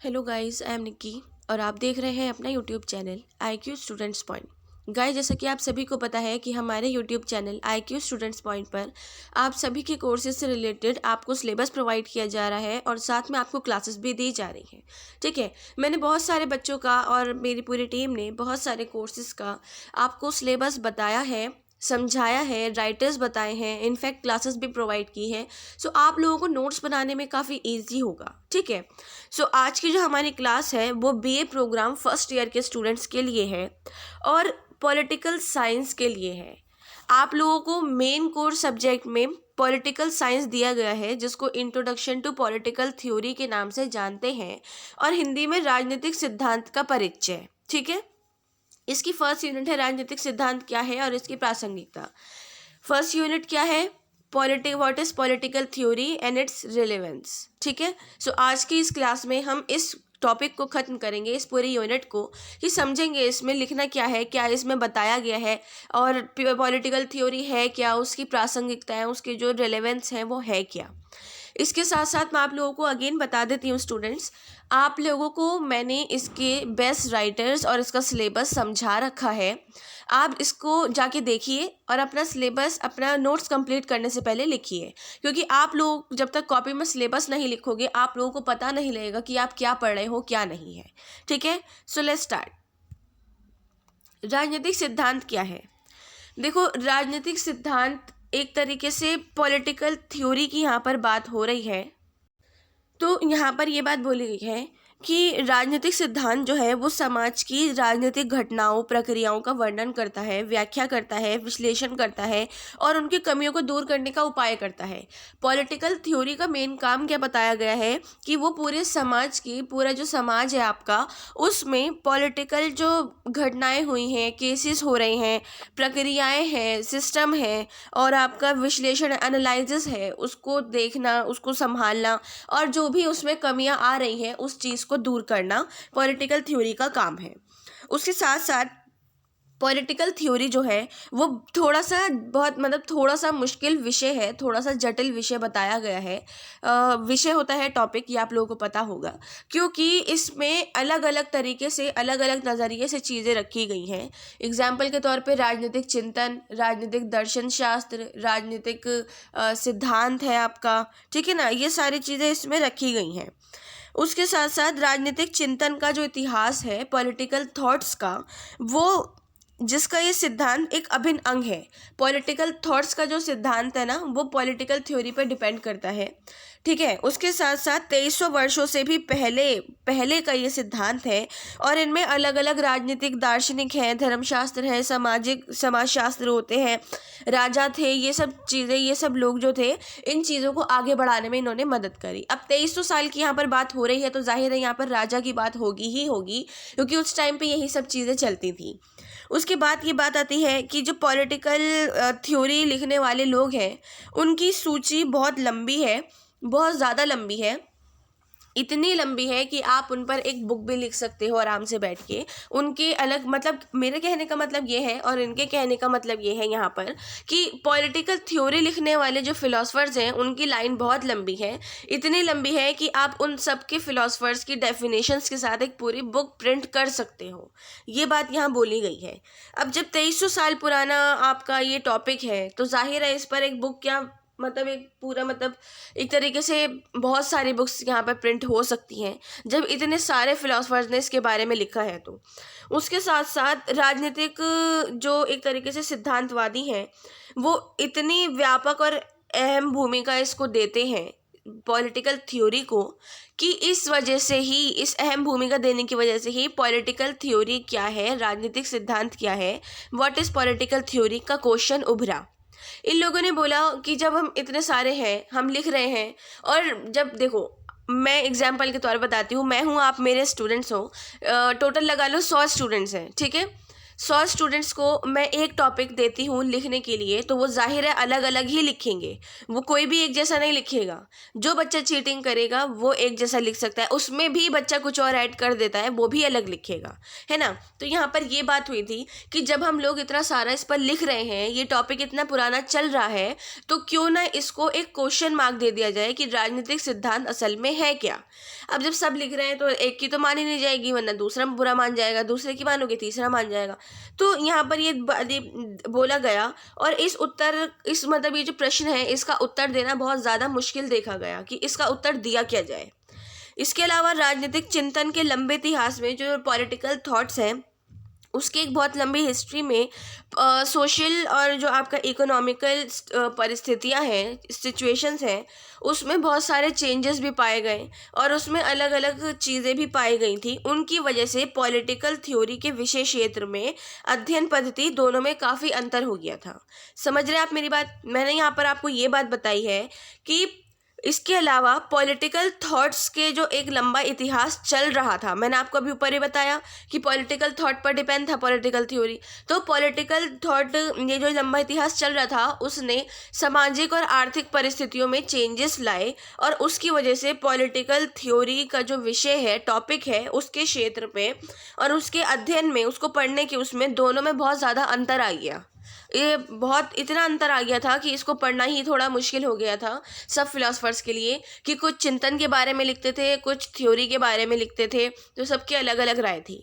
Hello guys, I am Nikki और आप देख रहे हैं अपना YouTube channel IQ students point. Guys, जैसा कि आप सभी को पता है कि हमारे YouTube channel IQ students point पर आप सभी के कोर्सेज से रिलेटेड आपको सिलेबस प्रोवाइड किया जा रहा है और साथ में आपको क्लासेस भी दी जा रही हैं। ठीक है, मैंने बहुत सारे बच्चों का और मेरी पूरी टीम ने बहुत सारे कोर्सेज का आपको सिलेबस बताया है, समझाया है, राइटर्स बताए हैं, इनफैक्ट क्लासेस भी प्रोवाइड की है। सो आप लोगों को नोट्स बनाने में काफ़ी ईजी होगा। ठीक है, सो आज की जो हमारी क्लास है वो BA प्रोग्राम फर्स्ट ईयर के स्टूडेंट्स के लिए है और पॉलिटिकल साइंस के लिए है। आप लोगों को मेन कोर्स सब्जेक्ट में पॉलिटिकल साइंस दिया गया है, जिसको इंट्रोडक्शन टू पॉलिटिकल थ्योरी के नाम से जानते हैं, और हिंदी में राजनीतिक सिद्धांत का परिचय। ठीक है, इसकी फर्स्ट यूनिट है राजनीतिक सिद्धांत क्या है और इसकी प्रासंगिकता। फर्स्ट यूनिट क्या है? What is political theory and it's relevance. ठीक है, सो आज की इस क्लास में हम इस टॉपिक को ख़त्म करेंगे, इस पूरी यूनिट को, कि समझेंगे इसमें लिखना क्या है, क्या इसमें बताया गया है, और पॉलिटिकल थ्योरी है क्या, उसकी प्रासंगिकता है, उसके जो रिलेवेंस है वो है क्या। इसके साथ साथ मैं आप लोगों को अगेन बता देती हूँ स्टूडेंट्स, आप लोगों को मैंने इसके बेस्ट राइटर्स और इसका सिलेबस समझा रखा है। आप इसको जाके देखिए और अपना सिलेबस, अपना नोट्स कंप्लीट करने से पहले लिखिए, क्योंकि आप लोग जब तक कॉपी में सिलेबस नहीं लिखोगे आप लोगों को पता नहीं लगेगा कि आप क्या पढ़ रहे हो क्या नहीं है। ठीक है, सो लेट्स स्टार्ट। राजनीतिक सिद्धांत क्या है? देखो, राजनीतिक सिद्धांत एक तरीके से पॉलिटिकल थ्योरी की यहाँ पर बात हो रही है। तो यहाँ पर ये बात बोली गई है कि राजनीतिक सिद्धांत जो है वो समाज की राजनीतिक घटनाओं, प्रक्रियाओं का वर्णन करता है, व्याख्या करता है, विश्लेषण करता है और उनकी कमियों को दूर करने का उपाय करता है। पॉलिटिकल थ्योरी का मेन काम क्या बताया गया है कि वो पूरे समाज की, पूरा जो समाज है आपका, उसमें पॉलिटिकल जो घटनाएं हुई हैं, केसेस हो रहे हैं, प्रक्रियाएं हैं, सिस्टम है और आपका विश्लेषण, एनालिसिस है, उसको देखना, उसको संभालना और जो भी उसमें कमियां आ रही हैं उस चीज़ को दूर करना पॉलिटिकल थ्योरी का काम है। उसके साथ साथ पॉलिटिकल थ्योरी जो है वो थोड़ा सा, बहुत मतलब थोड़ा सा मुश्किल विषय है, थोड़ा सा जटिल विषय बताया गया है। विषय होता है टॉपिक, ये आप लोगों को पता होगा, क्योंकि इसमें अलग अलग तरीके से, अलग अलग नज़रिए से चीज़ें रखी गई हैं। एग्जाम्पल के तौर पे राजनीतिक चिंतन, राजनीतिक दर्शन शास्त्र, राजनीतिक सिद्धांत है आपका। ठीक है ना, ये सारी चीज़ें इसमें रखी गई हैं। उसके साथ साथ राजनीतिक चिंतन का जो इतिहास है, पॉलिटिकल थॉट्स का, वो जिसका ये सिद्धांत एक अभिन्न अंग है। पॉलिटिकल थॉट्स का जो सिद्धांत है ना, वो पॉलिटिकल थ्योरी पर डिपेंड करता है। ठीक है, उसके साथ साथ 2300 वर्षों से भी पहले का ये सिद्धांत है और इनमें अलग अलग राजनीतिक दार्शनिक हैं, धर्मशास्त्र है, समाजशास्त्र होते हैं, राजा थे, ये सब चीज़ें, ये सब लोग जो थे, इन चीज़ों को आगे बढ़ाने में इन्होंने मदद करी। अब 2300 साल की यहाँ पर बात हो रही है तो जाहिर है यहाँ पर राजा की बात होगी ही होगी, क्योंकि उस टाइम पे यही सब चीज़ें चलती थी। उसके बाद ये बात आती है कि जो पॉलिटिकल थ्योरी लिखने वाले लोग हैं उनकी सूची बहुत लंबी है, बहुत ज़्यादा लंबी है, इतनी लंबी है कि आप उन पर एक बुक भी लिख सकते हो आराम से बैठ के। उनके अलग, मतलब मेरे कहने का मतलब ये है और इनके कहने का मतलब ये है यहाँ पर कि पॉलिटिकल थ्योरी लिखने वाले जो फिलोसफर्स हैं उनकी लाइन बहुत लंबी है, इतनी लंबी है कि आप उन सब के फिलोसफर्स की डेफिनेशंस के साथ एक पूरी बुक प्रिंट कर सकते हो। ये बात यहाँ बोली गई है। अब जब 2300 साल पुराना आपका ये टॉपिक है तो जाहिर है इस पर एक बुक, क्या मतलब एक पूरा, मतलब एक तरीके से बहुत सारी बुक्स यहाँ पर प्रिंट हो सकती हैं जब इतने सारे फिलोसफर्स ने इसके बारे में लिखा है। तो उसके साथ साथ राजनीतिक जो एक तरीके से सिद्धांतवादी हैं वो इतनी व्यापक और अहम भूमिका इसको देते हैं पॉलिटिकल थ्योरी को, कि इस वजह से ही, इस अहम भूमिका देने की वजह से ही पॉलिटिकल थ्योरी क्या है, राजनीतिक सिद्धांत क्या है, व्हाट इज़ पॉलिटिकल थ्योरी का क्वेश्चन उभरा। इन लोगों ने बोला कि जब हम इतने सारे हैं, हम लिख रहे हैं, और जब देखो, मैं एग्जाम्पल के तौर पर बताती हूँ, मैं हूँ, आप मेरे स्टूडेंट्स हो, टोटल लगा लो 100 स्टूडेंट्स हैं। ठीक है, 100 स्टूडेंट्स को मैं एक टॉपिक देती हूँ लिखने के लिए, तो वो जाहिर है अलग अलग ही लिखेंगे, वो कोई भी एक जैसा नहीं लिखेगा। जो बच्चा चीटिंग करेगा वो एक जैसा लिख सकता है, उसमें भी बच्चा कुछ और ऐड कर देता है, वो भी अलग लिखेगा, है ना। तो यहाँ पर ये बात हुई थी कि जब हम लोग इतना सारा इस पर लिख रहे हैं, ये टॉपिक इतना पुराना चल रहा है, तो क्यों ना इसको एक क्वेश्चन मार्क दे दिया जाए कि राजनीतिक सिद्धांत असल में है क्या। अब जब सब लिख रहे हैं तो एक की तो मानी नहीं जाएगी, वरना दूसरा बुरा मान जाएगा, दूसरे की मानोगे तीसरा मान जाएगा। तो यहाँ पर ये बोला गया, और इस मतलब ये जो प्रश्न है इसका उत्तर देना बहुत ज़्यादा मुश्किल देखा गया कि इसका उत्तर दिया क्या जाए। इसके अलावा राजनीतिक चिंतन के लंबे इतिहास में जो पॉलिटिकल थॉट्स हैं उसकी एक बहुत लंबी हिस्ट्री में सोशल और जो आपका इकोनॉमिकल परिस्थितियां हैं, सिचुएशंस हैं, उसमें बहुत सारे चेंजेस भी पाए गए और उसमें अलग अलग चीज़ें भी पाई गई थी। उनकी वजह से पॉलिटिकल थ्योरी के विशेष क्षेत्र में अध्ययन पद्धति दोनों में काफ़ी अंतर हो गया था। समझ रहे हैं आप मेरी बात। मैंने यहाँ पर आपको ये बात बताई है कि इसके अलावा पॉलिटिकल थॉट्स के जो एक लंबा इतिहास चल रहा था, मैंने आपको अभी ऊपर ही बताया कि पॉलिटिकल थॉट पर डिपेंड था पॉलिटिकल थ्योरी। तो पॉलिटिकल थॉट ये जो लंबा इतिहास चल रहा था उसने सामाजिक और आर्थिक परिस्थितियों में चेंजेस लाए, और उसकी वजह से पॉलिटिकल थ्योरी का जो विषय है, टॉपिक है, उसके क्षेत्र पे और उसके अध्ययन में, उसको पढ़ने के उसमें दोनों में बहुत ज़्यादा अंतर आ गया। ये बहुत इतना अंतर आ गया था कि इसको पढ़ना ही थोड़ा मुश्किल हो गया था सब फिलोसफर्स के लिए, कि कुछ चिंतन के बारे में लिखते थे, कुछ थ्योरी के बारे में लिखते थे, तो सबकी अलग अलग राय थी।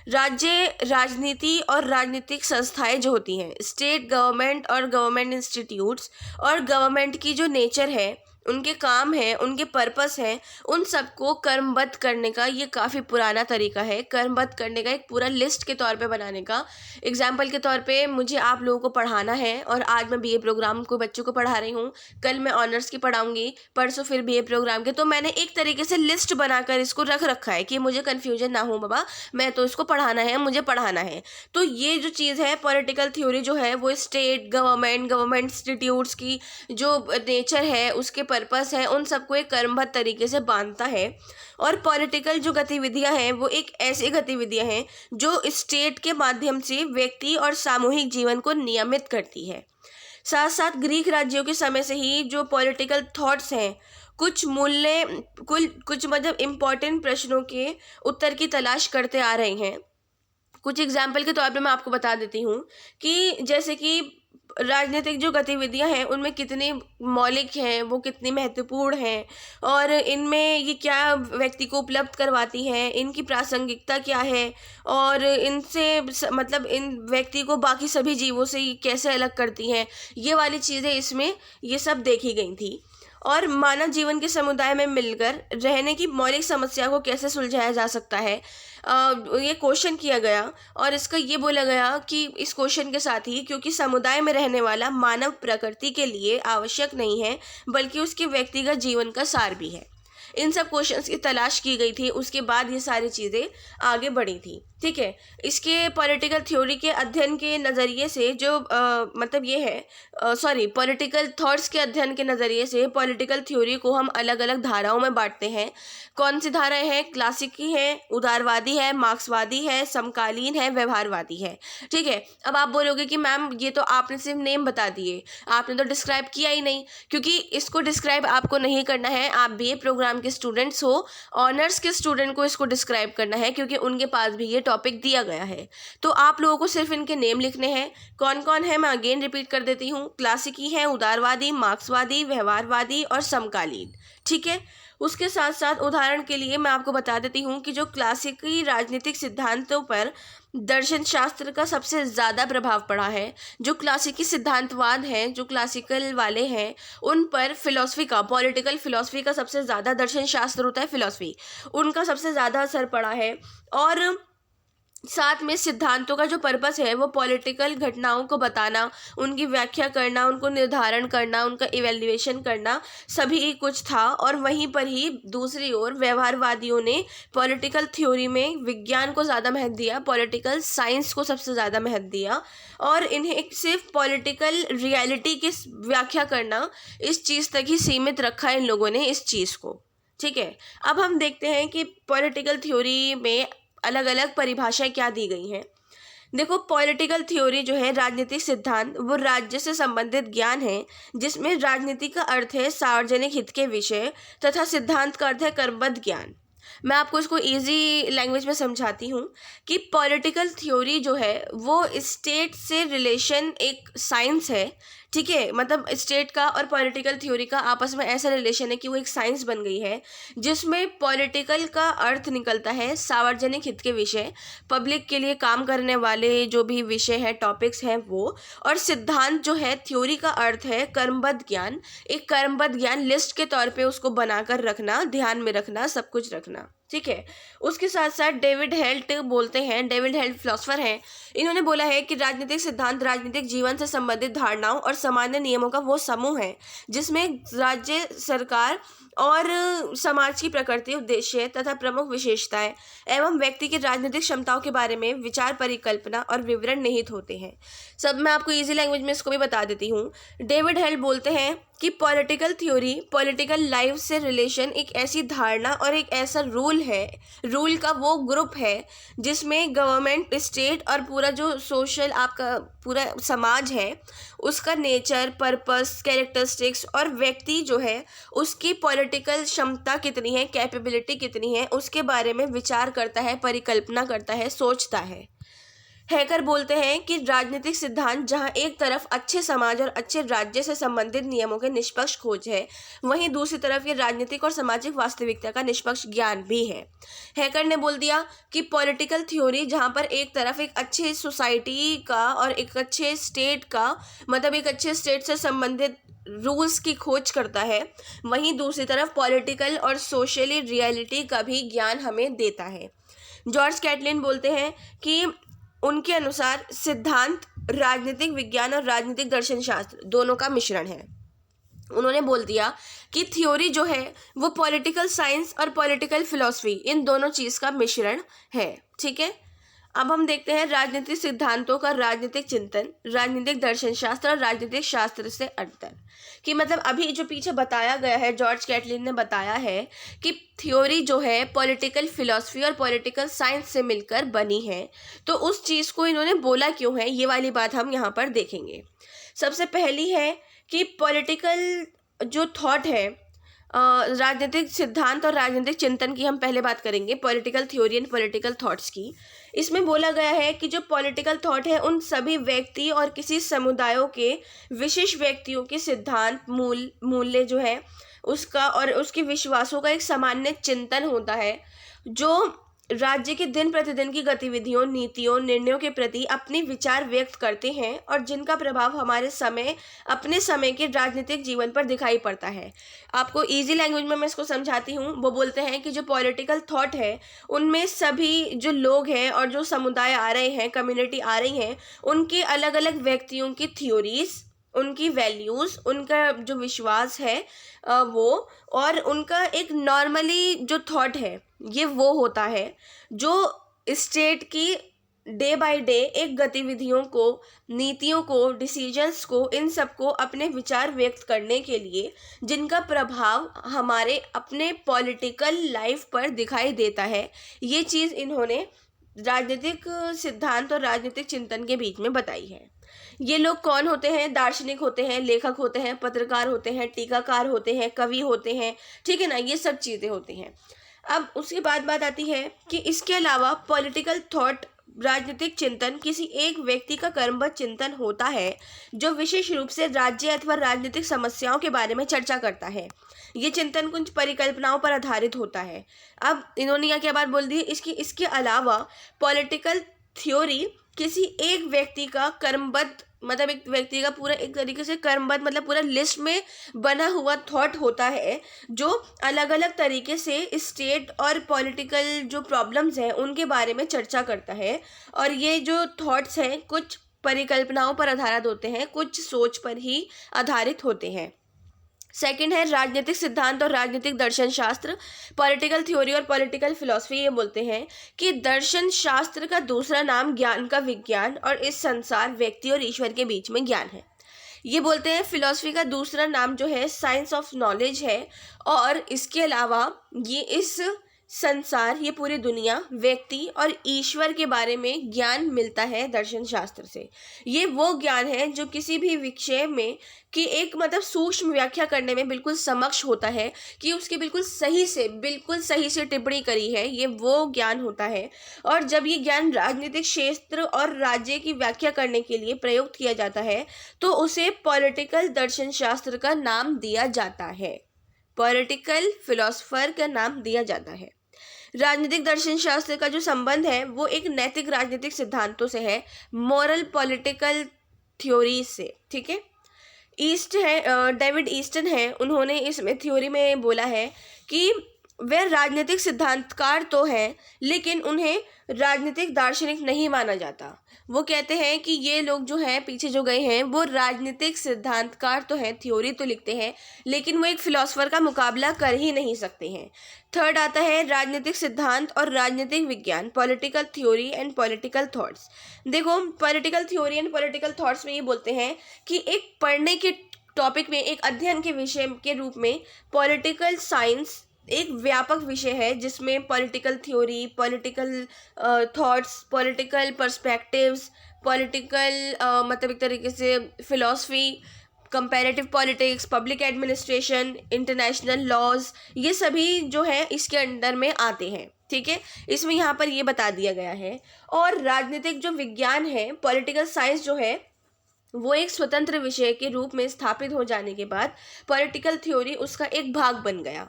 राज्य, राजनीति और राजनीतिक संस्थाएं जो होती हैं, स्टेट गवर्नमेंट और गवर्नमेंट इंस्टीट्यूट्स, और गवर्नमेंट की जो नेचर है, उनके काम है, उनके पर्पस है, उन सबको कर्मबद्ध करने का ये काफ़ी पुराना तरीका है। कर्मबद्ध करने का एक पूरा लिस्ट के तौर पे बनाने का। एग्जाम्पल के तौर पे मुझे आप लोगों को पढ़ाना है, और आज मैं बीए प्रोग्राम को बच्चों को पढ़ा रही हूँ, कल मैं ऑनर्स की पढ़ाऊँगी, परसों फिर बीए प्रोग्राम के। तो मैंने एक तरीके से लिस्ट बनाकर इसको रख रखा है कि मुझे कन्फ्यूजन ना हो, बाबा मैं तो इसको पढ़ाना है, मुझे पढ़ाना है। तो ये जो चीज़ है पॉलिटिकल थ्योरी जो है वो स्टेट, गवर्नमेंट इंस्टीट्यूट्स की जो नेचर है, उसके पर्पस है, उन सबको एक कर्मबद्ध तरीके से बांधता है। और पॉलिटिकल जो गतिविधियां हैं वो एक ऐसी गतिविधियां हैं जो स्टेट के माध्यम से व्यक्ति और सामूहिक जीवन को नियमित करती है। साथ साथ ग्रीक राज्यों के समय से ही जो पॉलिटिकल थॉट्स हैं, कुछ मतलब इम्पोर्टेंट प्रश्नों के उत्तर की तलाश करते आ रहे हैं। कुछ एग्जाम्पल के तौर पे मैं आपको बता देती हूँ कि जैसे कि राजनीतिक जो गतिविधियां हैं उनमें कितनी मौलिक हैं, वो कितनी महत्वपूर्ण हैं, और इनमें ये क्या व्यक्ति को उपलब्ध करवाती हैं, इनकी प्रासंगिकता क्या है, और इनसे मतलब इन व्यक्ति को बाकी सभी जीवों से ये कैसे अलग करती हैं, ये वाली चीज़ें इसमें ये सब देखी गई थी। और मानव जीवन के समुदाय में मिलकर रहने की मौलिक समस्या को कैसे सुलझाया जा सकता है, ये क्वेश्चन किया गया। और इसका ये बोला गया कि इस क्वेश्चन के साथ ही, क्योंकि समुदाय में रहने वाला मानव प्रकृति के लिए आवश्यक नहीं है बल्कि उसके व्यक्तिगत जीवन का सार भी है। इन सब क्वेश्चंस की तलाश की गई थी, उसके बाद ये सारी चीज़ें आगे बढ़ी थी। ठीक है, इसके पॉलिटिकल थ्योरी के अध्ययन के नज़रिए से जो मतलब ये है पॉलिटिकल थॉट्स के अध्ययन के नज़रिए से पॉलिटिकल थ्योरी को हम अलग अलग धाराओं में बांटते हैं। कौन सी धाराएं हैं? क्लासिकी है, उदारवादी है, मार्क्सवादी है, समकालीन है, व्यवहारवादी है। ठीक है, अब आप बोलोगे कि मैम ये तो आपने सिर्फ नेम बता दिए, आपने तो डिस्क्राइब किया ही नहीं। क्योंकि इसको डिस्क्राइब आपको नहीं करना है, आप बीए प्रोग्राम के स्टूडेंट्स हो, ऑनर्स के स्टूडेंट को इसको डिस्क्राइब करना है, क्योंकि उनके पास भी ये टॉपिक दिया गया है। तो आप लोगों को सिर्फ इनके नेम लिखने हैं। कौन कौन है मैं अगेन रिपीट कर देती हूँ। क्लासिकी है, उदारवादी, मार्क्सवादी, व्यवहारवादी और समकालीन। ठीक है, उसके साथ साथ उदाहरण के लिए मैं आपको बता देती हूँ कि जो क्लासिकी राजनीतिक सिद्धांतों पर दर्शन शास्त्र का सबसे ज़्यादा प्रभाव पड़ा है, जो क्लासिकी सिद्धांतवाद हैं, जो क्लासिकल वाले हैं, उन पर फिलॉसफी का, पॉलिटिकल फिलॉसफी का सबसे ज़्यादा, दर्शन शास्त्र होता है फिलॉसफी, उनका सबसे ज़्यादा असर पड़ा है। और साथ में सिद्धांतों का जो पर्पस है वो पॉलिटिकल घटनाओं को बताना, उनकी व्याख्या करना, उनको निर्धारण करना, उनका इवैल्यूएशन करना, सभी कुछ था। और वहीं पर ही दूसरी ओर व्यवहारवादियों ने पॉलिटिकल थ्योरी में विज्ञान को ज़्यादा महत्व दिया, पॉलिटिकल साइंस को सबसे ज़्यादा महत्व दिया, और इन्हें सिर्फ पॉलिटिकल रियलिटी की व्याख्या करना, इस चीज़ तक ही सीमित रखा इन लोगों ने इस चीज़ को। ठीक है, अब हम देखते हैं कि पॉलिटिकल थ्योरी में अलग अलग परिभाषाएं क्या दी गई हैं। देखो, पॉलिटिकल थ्योरी जो है, राजनीतिक सिद्धांत, वो राज्य से संबंधित ज्ञान है जिसमें राजनीति का अर्थ है सार्वजनिक हित के विषय तथा सिद्धांत का अर्थ है क्रमबद्ध ज्ञान। मैं आपको इसको इजी लैंग्वेज में समझाती हूँ कि पॉलिटिकल थ्योरी जो है वो स्टेट से रिलेशन एक साइंस है, ठीक है। मतलब स्टेट का और पॉलिटिकल थ्योरी का आपस में ऐसा रिलेशन है कि वो एक साइंस बन गई है, जिसमें पॉलिटिकल का अर्थ निकलता है सार्वजनिक हित के विषय, पब्लिक के लिए काम करने वाले जो भी विषय है, टॉपिक्स हैं वो, और सिद्धांत जो है, थ्योरी का अर्थ है कर्मबद्ध ज्ञान। एक कर्मबद्ध ज्ञान लिस्ट के तौर पे उसको बनाकर रखना, ध्यान में रखना, सब कुछ रखना, ठीक है। उसके साथ साथ डेविड हेल्ट बोलते हैं, डेविड हेल्ट फिलोसोफर हैं, इन्होंने बोला है कि राजनीतिक सिद्धांत राजनीतिक जीवन से संबंधित धारणाओं और सामान्य नियमों का वो समूह है जिसमें राज्य, सरकार और समाज की प्रकृति, उद्देश्य तथा प्रमुख विशेषताएं एवं व्यक्ति की राजनीतिक क्षमताओं के बारे में विचार, परिकल्पना और विवरण निहित होते हैं। सब मैं आपको इजी लैंग्वेज में इसको भी बता देती हूँ। डेविड हेल्ट बोलते हैं कि पॉलिटिकल थ्योरी पॉलिटिकल लाइफ से रिलेशन एक ऐसी धारणा और एक ऐसा रूल है, रूल का वो ग्रुप है जिसमें गवर्नमेंट, स्टेट और पूरा जो सोशल आपका पूरा समाज है उसका नेचर, पर्पस, कैरेक्टरिस्टिक्स और व्यक्ति जो है उसकी पॉलिटिकल क्षमता कितनी है, कैपेबिलिटी कितनी है, उसके बारे में विचार करता है, परिकल्पना करता है, सोचता है। हैकर बोलते हैं कि राजनीतिक सिद्धांत जहां एक तरफ अच्छे समाज और अच्छे राज्य से संबंधित नियमों के निष्पक्ष खोज है, वहीं दूसरी तरफ ये राजनीतिक और सामाजिक वास्तविकता का निष्पक्ष ज्ञान भी है। हैकर ने बोल दिया कि पॉलिटिकल थ्योरी जहां पर एक तरफ एक अच्छे सोसाइटी का और एक अच्छे स्टेट का, मतलब एक अच्छे स्टेट से संबंधित रूल्स की खोज करता है, वहीं दूसरी तरफ पॉलिटिकल और सोशली रियलिटी का भी ज्ञान हमें देता है। जॉर्ज कैटलिन बोलते हैं कि उनके अनुसार सिद्धांत राजनीतिक विज्ञान और राजनीतिक दर्शन शास्त्र दोनों का मिश्रण है। उन्होंने बोल दिया कि थ्योरी जो है वो पॉलिटिकल साइंस और पॉलिटिकल फिलॉसफी, इन दोनों चीज़ का मिश्रण है, ठीक है। अब हम देखते हैं राजनीतिक सिद्धांतों का राजनीतिक चिंतन, राजनीतिक दर्शन शास्त्र और राजनीतिक शास्त्र से अंतर, कि मतलब अभी जो पीछे बताया गया है, जॉर्ज कैटलिन ने बताया है कि थ्योरी जो है पॉलिटिकल फिलॉसफी और पॉलिटिकल साइंस से मिलकर बनी है, तो उस चीज़ को इन्होंने बोला क्यों है, ये वाली बात हम यहाँ पर देखेंगे। सबसे पहली है कि पॉलिटिकल जो थॉट है, राजनीतिक सिद्धांत और राजनीतिक चिंतन की हम पहले बात करेंगे, political theory and political thoughts की। इसमें बोला गया है कि जो पॉलिटिकल थॉट है उन सभी व्यक्ति और किसी समुदायों के विशेष व्यक्तियों के सिद्धांत, मूल्य जो है उसका और उसके विश्वासों का एक सामान्य चिंतन होता है, जो राज्य के दिन प्रतिदिन की गतिविधियों, नीतियों, निर्णयों के प्रति अपने विचार व्यक्त करते हैं और जिनका प्रभाव हमारे अपने समय के राजनीतिक जीवन पर दिखाई पड़ता है। आपको इजी लैंग्वेज में मैं इसको समझाती हूँ। वो बोलते हैं कि जो पॉलिटिकल थॉट है उनमें सभी जो लोग हैं और जो समुदाय आ रहे हैं, कम्युनिटी आ रही हैं, उनके अलग अलग व्यक्तियों की थ्योरीज, उनकी वैल्यूज़, उनका जो विश्वास है वो, और उनका एक नॉर्मली जो थॉट है ये वो होता है जो स्टेट की डे बाय डे एक गतिविधियों को, नीतियों को, डिसीजंस को, इन सब को अपने विचार व्यक्त करने के लिए जिनका प्रभाव हमारे अपने पॉलिटिकल लाइफ पर दिखाई देता है, ये चीज़ इन्होंने राजनीतिक सिद्धांत और राजनीतिक चिंतन के बीच में बताई है। ये लोग कौन होते हैं? दार्शनिक होते हैं, लेखक होते हैं, पत्रकार होते हैं, टीकाकार होते हैं, कवि होते हैं, ठीक है ना, ये सब चीज़ें होती हैं। अब उसके बाद बात आती है कि इसके अलावा पॉलिटिकल थॉट, राजनीतिक चिंतन किसी एक व्यक्ति का कर्मबद्ध चिंतन होता है जो विशेष रूप से राज्य अथवा राजनीतिक समस्याओं के बारे में चर्चा करता है। ये चिंतन कुछ परिकल्पनाओं पर आधारित होता है। अब इन्होंने यहाँ क्या बात बोल दी, इसके अलावा पॉलिटिकल थ्योरी किसी एक व्यक्ति का कर्मबद्ध, मतलब एक व्यक्ति का पूरा एक तरीके से कर्मबद्ध, मतलब पूरा लिस्ट में बना हुआ थॉट होता है जो अलग अलग तरीके से स्टेट और पॉलिटिकल जो प्रॉब्लम्स हैं उनके बारे में चर्चा करता है। और ये जो थॉट्स हैं कुछ परिकल्पनाओं पर आधारित होते हैं, कुछ सोच पर ही आधारित होते हैं। सेकंड है राजनीतिक सिद्धांत और राजनीतिक दर्शन शास्त्र, पॉलिटिकल थ्योरी और पॉलिटिकल फिलॉसफी। ये बोलते हैं कि दर्शन शास्त्र का दूसरा नाम ज्ञान का विज्ञान और इस संसार, व्यक्ति और ईश्वर के बीच में ज्ञान है। ये बोलते हैं फिलॉसफी का दूसरा नाम जो है साइंस ऑफ नॉलेज है, और इसके अलावा ये इस संसार, ये पूरी दुनिया, व्यक्ति और ईश्वर के बारे में ज्ञान मिलता है दर्शन शास्त्र से। ये वो ज्ञान है जो किसी भी विषय में की एक मतलब सूक्ष्म व्याख्या करने में बिल्कुल समक्ष होता है, कि उसकी बिल्कुल सही से टिप्पणी करी है, ये वो ज्ञान होता है। और जब ये ज्ञान राजनीतिक क्षेत्र और राज्य की व्याख्या करने के लिए प्रयुक्त किया जाता है तो उसे पॉलिटिकल दर्शन शास्त्र का नाम दिया जाता है, पॉलिटिकल फिलोसफर का नाम दिया जाता है। राजनीतिक दर्शन शास्त्र का जो संबंध है वो एक नैतिक राजनीतिक सिद्धांतों से है, मॉरल पॉलिटिकल थ्योरी से। ठीक है, डेविड ईस्टन है, उन्होंने इसमें थ्योरी में बोला है कि वे राजनीतिक सिद्धांतकार तो हैं लेकिन उन्हें राजनीतिक दार्शनिक नहीं माना जाता। वो कहते हैं कि ये लोग जो हैं पीछे जो गए हैं वो राजनीतिक सिद्धांतकार तो हैं, थ्योरी तो लिखते हैं, लेकिन वो एक फिलोसफर का मुकाबला कर ही नहीं सकते हैं। थर्ड आता है राजनीतिक सिद्धांत और राजनीतिक विज्ञान, political theory and political thoughts. देखो, political theory and political thoughts में ये बोलते हैं कि एक पढ़ने के टॉपिक में, एक अध्ययन के विषय के रूप में पॉलिटिकल साइंस एक व्यापक विषय है जिसमें political theory, political thoughts, political perspectives, political मतलब एक तरीके से philosophy, comparative politics, public administration, international laws, ये सभी जो है इसके अंडर में आते हैं। ठीक है, इसमें यहाँ पर ये बता दिया गया है। और राजनीतिक जो विज्ञान है, पॉलिटिकल साइंस जो है, वो एक स्वतंत्र विषय के रूप में स्थापित हो जाने के बाद पॉलिटिकल थ्योरी उसका एक भाग बन गया।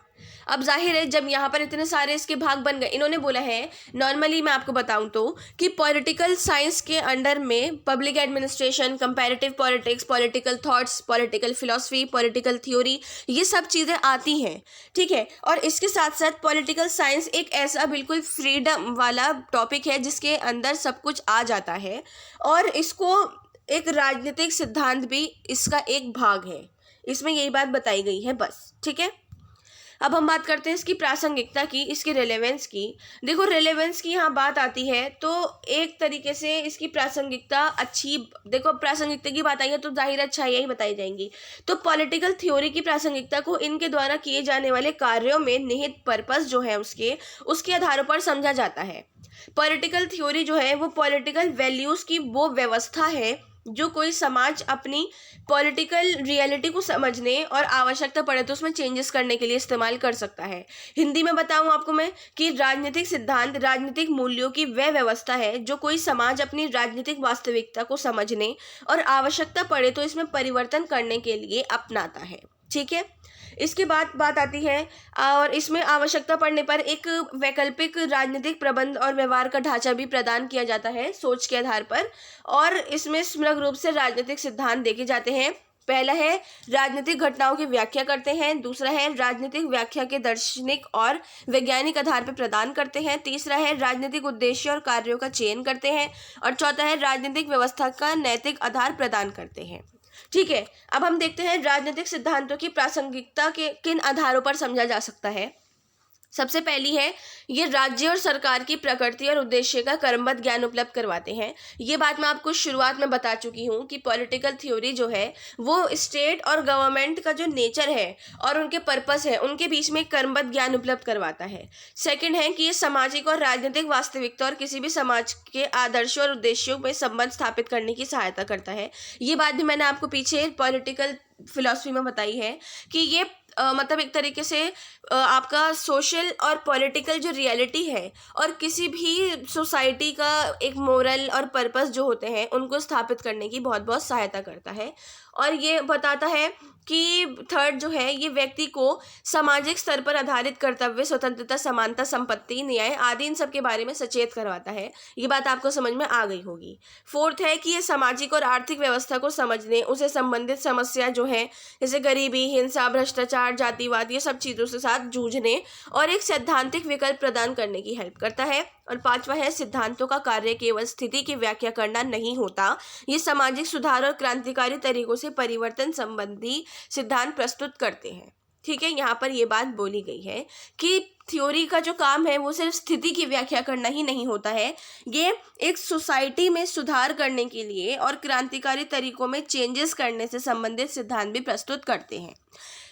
अब जाहिर है जब यहाँ पर इतने सारे इसके भाग बन गए, इन्होंने बोला है, नॉर्मली मैं आपको बताऊं तो, कि पॉलिटिकल साइंस के अंडर में public administration, comparative politics, political thoughts, political philosophy, political theory, ये सब चीज़ें आती हैं। ठीक है, और इसके साथ साथ पॉलिटिकल साइंस एक ऐसा बिल्कुल फ्रीडम वाला टॉपिक है जिसके अंदर सब कुछ आ जाता है, और इसको एक राजनीतिक सिद्धांत भी इसका एक भाग है। इसमें यही बात बताई गई है बस। ठीक है, अब हम बात करते हैं इसकी प्रासंगिकता की, इसके रेलेवेंस की। देखो, रेलेवेंस की यहाँ बात आती है तो एक तरीके से इसकी प्रासंगिकता अच्छी, देखो प्रासंगिकता की बात आई है तो जाहिर अच्छा यही बताई जाएंगी। तो पॉलिटिकल थ्योरी की प्रासंगिकता को इनके द्वारा किए जाने वाले कार्यों में निहित पर्पस जो है उसके आधारों पर समझा जाता है। पॉलिटिकल थ्योरी जो है वो पॉलिटिकल वैल्यूज़ की वो व्यवस्था है जो कोई समाज अपनी पॉलिटिकल रियलिटी को समझने और आवश्यकता पड़े तो उसमें चेंजेस करने के लिए इस्तेमाल कर सकता है। हिंदी में बताऊं आपको मैं कि राजनीतिक सिद्धांत राजनीतिक मूल्यों की वह व्यवस्था है जो कोई समाज अपनी राजनीतिक वास्तविकता को समझने और आवश्यकता पड़े तो इसमें परिवर्तन करने के लिए अपनाता है। ठीक है, इसके बाद बात आती है, और इसमें आवश्यकता पड़ने पर एक वैकल्पिक राजनीतिक प्रबंध और व्यवहार का ढांचा भी प्रदान किया जाता है सोच के आधार पर। और इसमें समग्र रूप से राजनीतिक सिद्धांत देखे जाते हैं। पहला है राजनीतिक घटनाओं की व्याख्या करते हैं, दूसरा है राजनीतिक व्याख्या के दार्शनिक और वैज्ञानिक आधार पर प्रदान करते हैं, तीसरा है राजनीतिक उद्देश्य और कार्यों का चयन करते हैं, और चौथा है राजनीतिक व्यवस्था का नैतिक आधार प्रदान करते हैं। ठीक है, अब हम देखते हैं राजनीतिक सिद्धांतों की प्रासंगिकता के किन आधारों पर समझा जा सकता है। सबसे पहली है, ये राज्य और सरकार की प्रकृति और उद्देश्य का क्रमबद्ध ज्ञान उपलब्ध करवाते हैं। ये बात मैं आपको शुरुआत में बता चुकी हूँ कि पॉलिटिकल थ्योरी जो है वो स्टेट और गवर्नमेंट का जो नेचर है और उनके पर्पस है उनके बीच में एक क्रमबद्ध ज्ञान उपलब्ध करवाता है। सेकंड है कि ये सामाजिक और राजनीतिक वास्तविकता और किसी भी समाज के आदर्शों और उद्देश्यों में संबंध स्थापित करने की सहायता करता है। ये बात भी मैंने आपको पीछे पॉलिटिकल फिलॉसफी में बताई है कि ये मतलब एक तरीके से आपका सोशल और पॉलिटिकल जो रियलिटी है और किसी भी सोसाइटी का एक मोरल और पर्पस जो होते हैं उनको स्थापित करने की बहुत बहुत सहायता करता है। और ये बताता है कि थर्ड जो है ये व्यक्ति को सामाजिक स्तर पर आधारित कर्तव्य, स्वतंत्रता, समानता, संपत्ति, न्याय आदि इन सब के बारे में सचेत करवाता है। ये बात आपको समझ में आ गई होगी। फोर्थ है कि ये सामाजिक और आर्थिक व्यवस्था को समझने, उसे संबंधित समस्या जो है जैसे गरीबी, हिंसा, भ्रष्टाचार, जातिवाद, ये सब चीज़ों के साथ जूझने और एक सैद्धांतिक विकल्प प्रदान करने की हेल्प करता है। और पांचवा है सिद्धांतों का कार्य केवल स्थिति की व्याख्या करना नहीं होता, ये सामाजिक सुधार और क्रांतिकारी तरीकों से परिवर्तन संबंधी सिद्धांत प्रस्तुत करते हैं। ठीक है, यहाँ पर ये बात बोली गई है कि थ्योरी का जो काम है वो सिर्फ स्थिति की व्याख्या करना ही नहीं होता है, ये एक सोसाइटी में सुधार करने के लिए और क्रांतिकारी तरीकों में चेंजेस करने से संबंधित सिद्धांत भी प्रस्तुत करते हैं।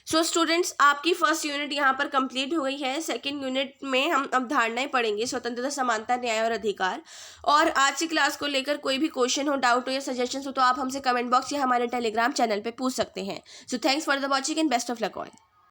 सो स्टूडेंट्स, आपकी फर्स्ट यूनिट यहाँ पर कंप्लीट हो गई है। सेकंड यूनिट में हम अवधारणाएं पढ़ेंगे, स्वतंत्रता, समानता, न्याय और अधिकार। और आज की क्लास को लेकर कोई भी क्वेश्चन हो, डाउट हो या सजेशन हो तो आप हमसे कमेंट बॉक्स या हमारे टेलीग्राम चैनल पे पूछ सकते हैं। So thanks for the watching and best of luck all.